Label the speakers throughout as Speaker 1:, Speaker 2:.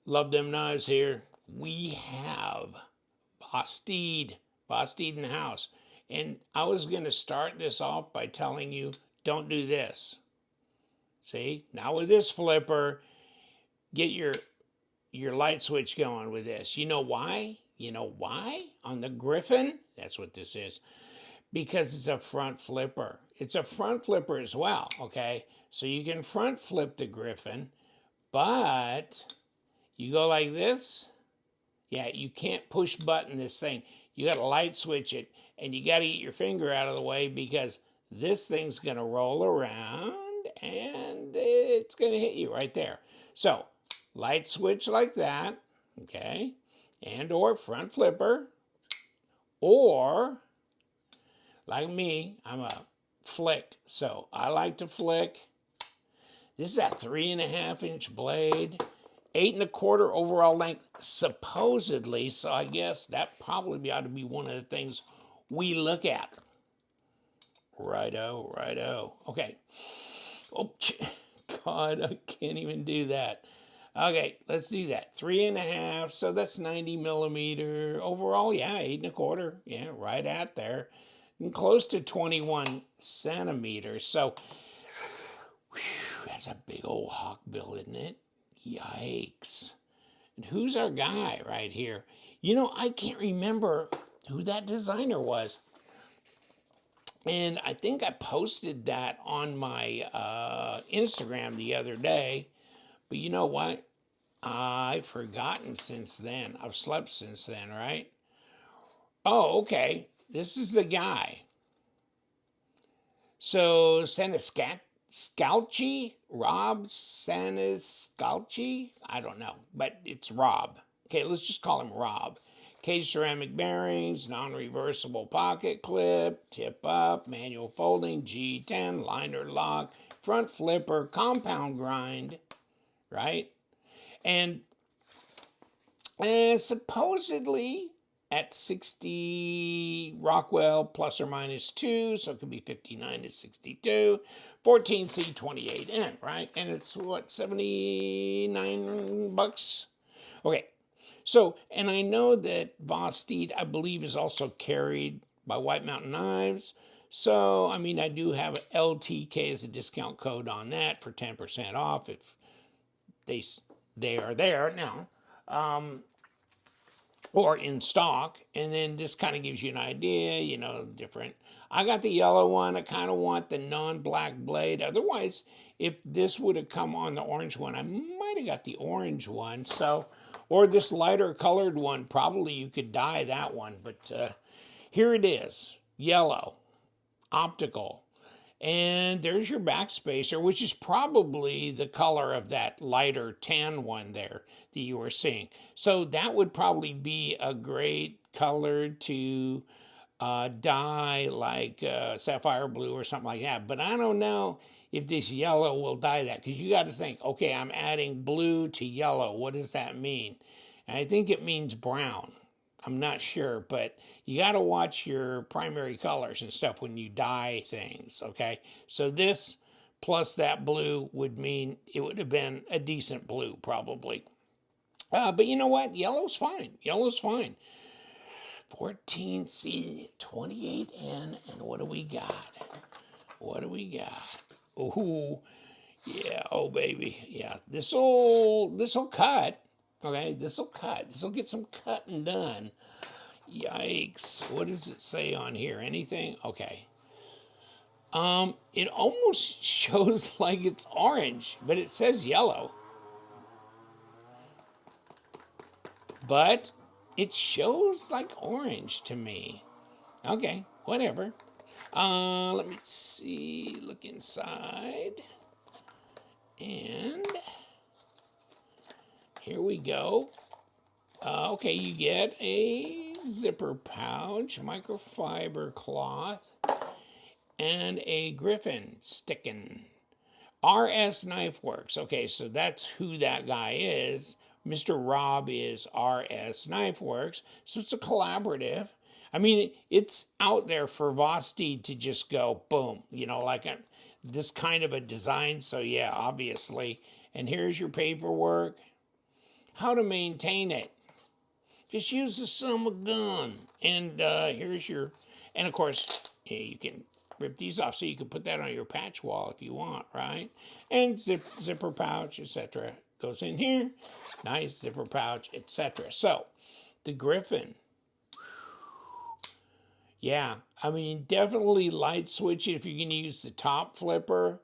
Speaker 1: Love them knives here. We have Vosteed in the house. And I was going to start this off by telling you, don't do this. See, now with this flipper, get your light switch going with this. You know why? You know why? On the Griffin, that's what this is. Because it's a front flipper. It's a front flipper as well, okay? So you can front flip the Griffin, but you go like this. Yeah, you can't push button this thing. You got to light switch it, and you got to get your finger out of the way because this thing's going to roll around and it's going to hit you right there. So, light switch like that, okay? And or front flipper, or like me, I'm a flick. So I like to flick. This is a 3.5-inch blade, 8.25 overall length, supposedly. So I guess that probably ought to be one of the things we look at. Righto, righto. Okay. Oh, God, I can't even do that. Okay, let's do that. 3.5, so that's 90 millimeter. Overall, yeah, 8.25. Yeah, right at there. And close to 21 centimeters. So, whew, that's a big old hawk bill, isn't it? Yikes. And who's our guy right here? You know, I can't remember who that designer was. And I think I posted that on my Instagram the other day. But you know what? I've forgotten since then. I've slept since then, right? Oh, okay. This is the guy. So, Scalchi? Rob Saniscalchi? I don't know, but it's Rob. Okay, let's just call him Rob. Case ceramic bearings, non-reversible pocket clip, tip up, manual folding, G10, liner lock, front flipper, compound grind, right? And supposedly at 60 Rockwell plus or minus 2, so it could be 59 to 62, 14C28N, right? And it's what, 79 bucks? Okay, so, and I know that Vosteed, I believe, is also carried by White Mountain Knives. So, I mean, I do have LTK as a discount code on that for 10% off if they are there now. Or in stock, and then this kind of gives you an idea, you know, different. I got the yellow one. I kind of want the non-black blade. Otherwise, if this would have come on the orange one, I might have got the orange one. So, or this lighter colored one, probably you could dye that one. But here it is, yellow, optical. And there's your backspacer, which is probably the color of that lighter tan one there that you were seeing. So that would probably be a great color to dye, like sapphire blue or something like that. But I don't know if this yellow will dye that, because you got to think, okay, I'm adding blue to yellow. What does that mean? And I think it means brown. I'm not sure, but you got to watch your primary colors and stuff when you dye things, okay? So this plus that blue would mean it would have been a decent blue, probably. But you know what? Yellow's fine. Yellow's fine. 14C28N, and what do we got? What do we got? Oh, yeah, oh baby, yeah. This'll cut. Okay, this'll cut. This'll get some cutting done. Yikes. What does it say on here? Anything? Okay. It almost shows like it's orange, but it says yellow. But it shows like orange to me. Okay, whatever. Let me see. Look inside. And here we go. Okay, you get a zipper pouch, microfiber cloth, and a Griffin sticking. RS Knife Works. Okay, so that's who that guy is. Mr. Rob is RS Knife Works. So it's a collaborative. I mean, it's out there for Vosteed to just go boom, you know, like this kind of a design. So yeah, obviously. And here's your paperwork. how to maintain it. Just use the summer gun. And here's your, and of course, you can rip these off so you can put that on your patch wall if you want, right? And zipper pouch, etc. goes in here. Nice zipper pouch, etc. So, the Griffin. Yeah, I mean, definitely light switch it if you're going to use the top flipper.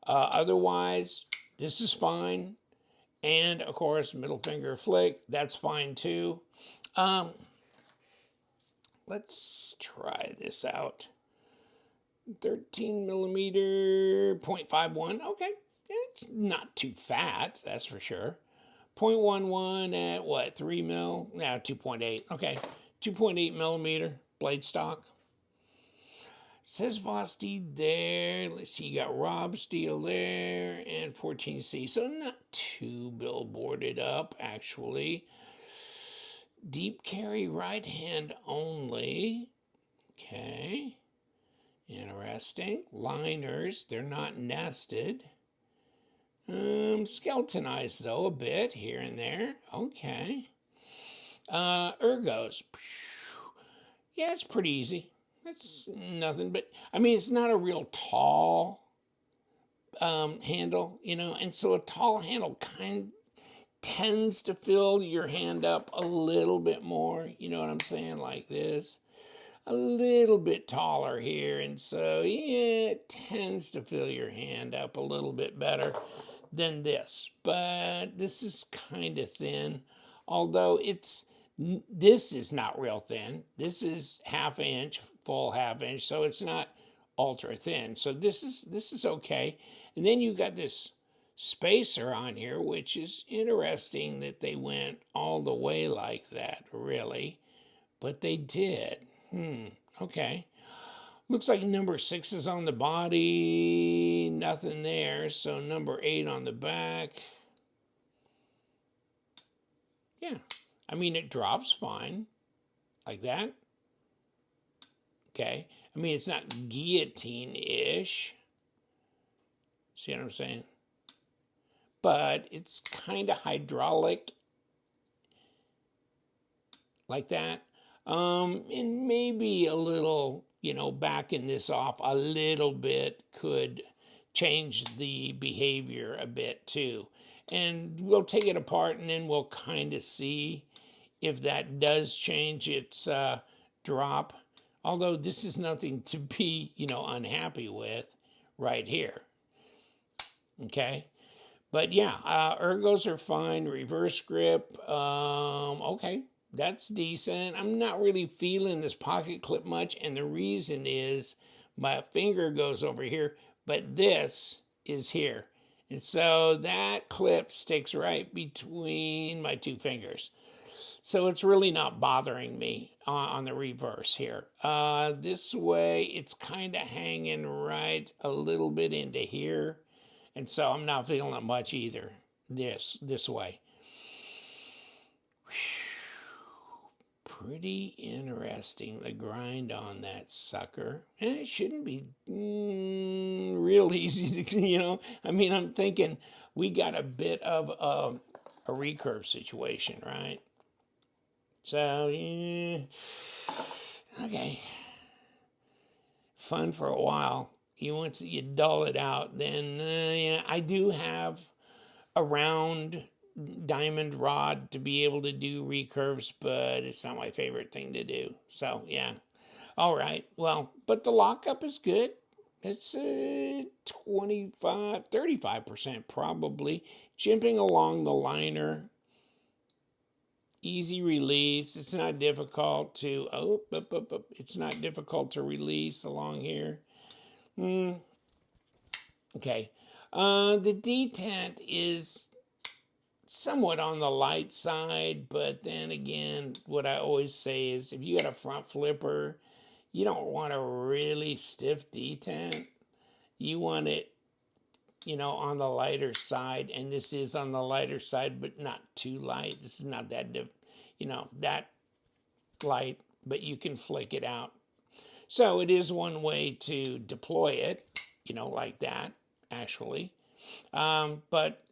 Speaker 1: Otherwise, this is fine. And of course, middle finger flick, that's fine too. Let's try this out. 13 millimeter, 0.51. Okay, it's not too fat, that's for sure. 0.11 at what, 3 mil? Now 2.8. Okay, 2.8 millimeter blade stock. Says Vosteed there. Let's see, you got Rob Steel there and 14C. So not too billboarded up, actually. Deep carry right hand only. Okay. Interesting. Liners, they're not nested. Skeletonized though a bit here and there. Okay. Ergos. Yeah, it's pretty easy. It's nothing but, I mean, it's not a real tall handle, you know, and so a tall handle kind tends to fill your hand up a little bit more, you know what I'm saying, like this. A little bit taller here, and so, yeah, it tends to fill your hand up a little bit better than this. But this is kind of thin, although this is not real thin. This is ½ inch, full ½ inch, so it's not ultra thin. So this is okay. And then you got this spacer on here, which is interesting that they went all the way like that, really. But they did. Okay. Looks like number 6 is on the body. Nothing there. So number 8 on the back. Yeah. I mean, it drops fine. Like that. Okay. I mean, it's not guillotine-ish. See what I'm saying? But it's kind of hydraulic. Like that. And maybe a little, you know, backing this off a little bit could change the behavior a bit too. And we'll take it apart and then we'll kind of see if that does change its drop. Although this is nothing to be, you know, unhappy with right here. Okay. But yeah, ergos are fine. Reverse grip, okay. That's decent. I'm not really feeling this pocket clip much, and the reason is my finger goes over here, but this is here. And so that clip sticks right between my two fingers. So it's really not bothering me on the reverse here. This way, it's kind of hanging right a little bit into here. And so I'm not feeling it much either, this way. Pretty interesting, the grind on that sucker. And it shouldn't be real easy to, you know. I mean, I'm thinking we got a bit of a recurve situation, right? So, yeah, okay. Fun for a while. Once you dull it out, then, yeah, I do have a round diamond rod to be able to do recurves, but it's not my favorite thing to do. So, yeah. All right. Well, but the lockup is good. It's 25, 35% probably. Jimping along the liner. Easy release. It's not difficult to, it's not difficult to release along here. Okay. The detent is somewhat on the light side, but then again, what I always say is if you got a front flipper, you don't want a really stiff detent. You want it, you know, on the lighter side, and this is on the lighter side, but not too light. This is not that, you know, that light, but you can flick it out. So it is one way to deploy it, you know, like that, actually. But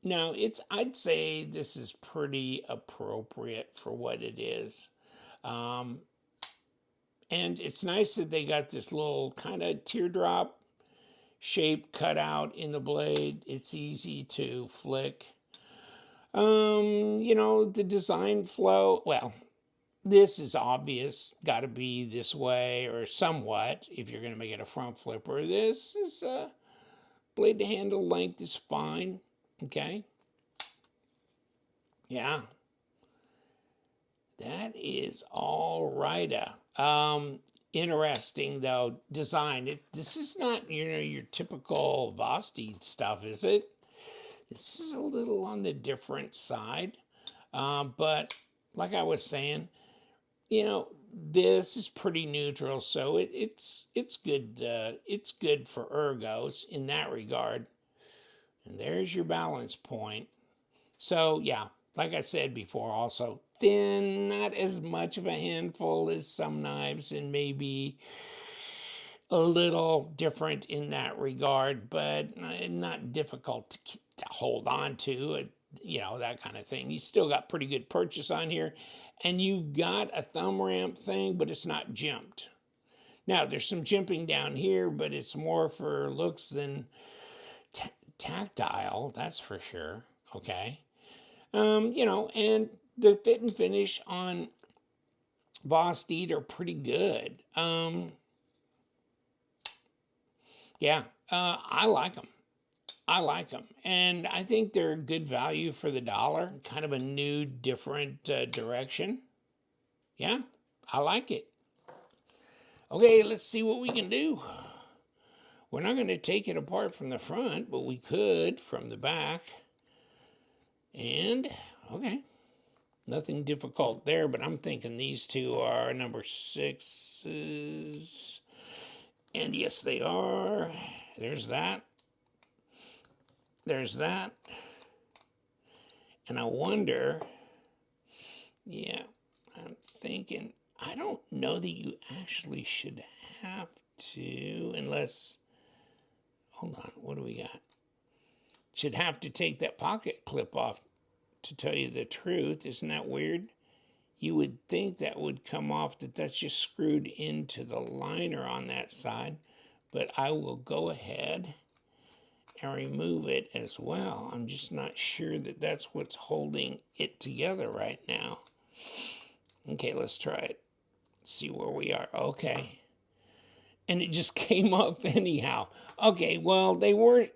Speaker 1: Now, I'd say this is pretty appropriate for what it is. Um, and it's nice that they got this little kind of teardrop shape cut out in the blade. It's easy to flick. The design flow, well, this is obvious, got to be this way or somewhat if you're going to make it a front flipper. This is blade to handle length is fine. Okay. Yeah. That is all right. Interesting though, design. This is not your typical Vosteed stuff, is it? This is a little on the different side. But like I was saying, this is pretty neutral, so it's good. It's good for ergos in that regard. And there's your balance point. So yeah, like I said before, also thin, not as much of a handful as some knives, and maybe a little different in that regard, but not difficult to hold on to. That kind of thing. You still got pretty good purchase on here, and you've got a thumb ramp thing, but it's not jimped. Now there's some jimping down here, but it's more for looks than tactile. That's for sure. Okay. And the fit and finish on Vosteed are pretty good. Yeah, I like them. I like them. And I think they're good value for the dollar. Kind of a new, different direction. Yeah, I like it. Okay, let's see what we can do. We're not going to take it apart from the front, but we could from the back. And, okay. Nothing difficult there, but I'm thinking these two are number 6s. And yes, they are. There's that. There's that. And I wonder, yeah, I'm thinking, I don't know that you actually should have to, unless, hold on, what do we got? Should have to take that pocket clip off, to tell you the truth. Isn't that weird? You would think that would come off, that's just screwed into the liner on that side. But I will go ahead and remove it as well. I'm just not sure that that's what's holding it together right now. Okay, let's try it. See where we are. Okay. And it just came up anyhow. Okay, well, they were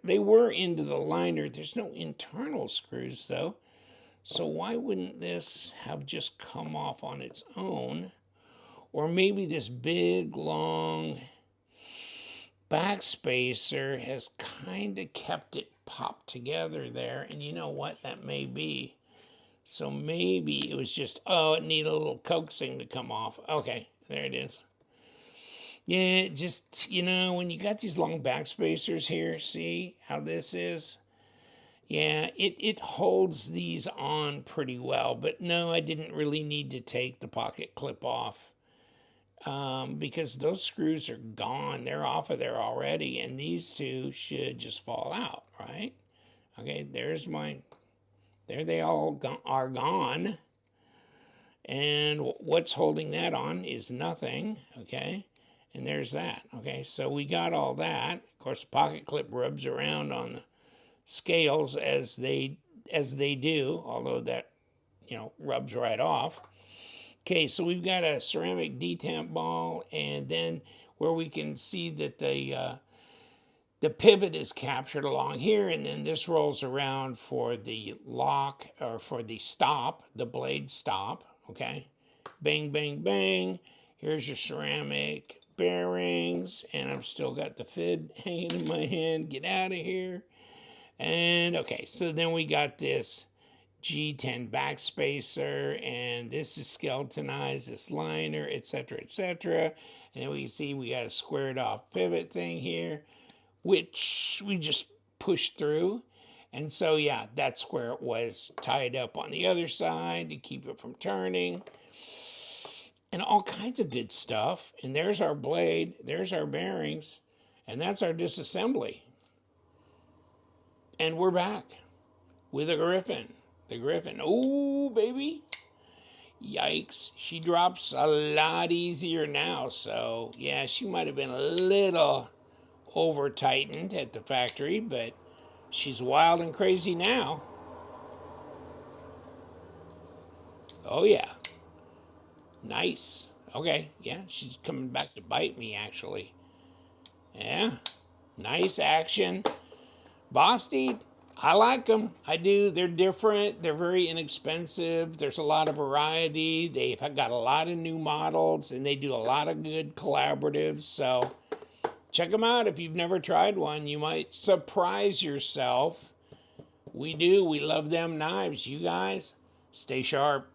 Speaker 1: into the liner. There's no internal screws though. So why wouldn't this have just come off on its own? Or maybe this big, long backspacer has kind of kept it popped together there. And you know what? That may be. So maybe it was just, it needed a little coaxing to come off. Okay, there it is. Yeah, just, when you got these long backspacers here, see how this is? Yeah, it holds these on pretty well, but no, I didn't really need to take the pocket clip off because those screws are gone. They're off of there already, and these two should just fall out, right? Okay, there they all are gone, and what's holding that on is nothing, okay? And there's that, okay? So we got all that. Of course, the pocket clip rubs around on the scales as they do, although that rubs right off. Okay, so we've got a ceramic detamp ball, and then where we can see that the pivot is captured along here, and then this rolls around for the lock, or for the stop, the blade stop. Okay, bang, bang, bang. Here's your ceramic bearings, and I've still got the fid hanging in my hand. Get out of here. And okay, so then we got this G10 backspacer, and this is skeletonized, this liner, etc., etc. And then we can see we got a squared off pivot thing here, which we just pushed through. And so, yeah, that's where it was tied up on the other side to keep it from turning. And all kinds of good stuff. And there's our blade, there's our bearings, and that's our disassembly. And we're back. with a Griffin. The Griffin. Oh, baby. Yikes. She drops a lot easier now. So, yeah, she might have been a little over tightened at the factory, but she's wild and crazy now. Oh, yeah. Nice. Okay, yeah, she's coming back to bite me, actually. Yeah, nice action. Vosteed, I like them. I do. They're different. They're very inexpensive. There's a lot of variety. They've got a lot of new models, and they do a lot of good collaboratives. So check them out. If you've never tried one, you might surprise yourself. We do. We love them knives. You guys, stay sharp.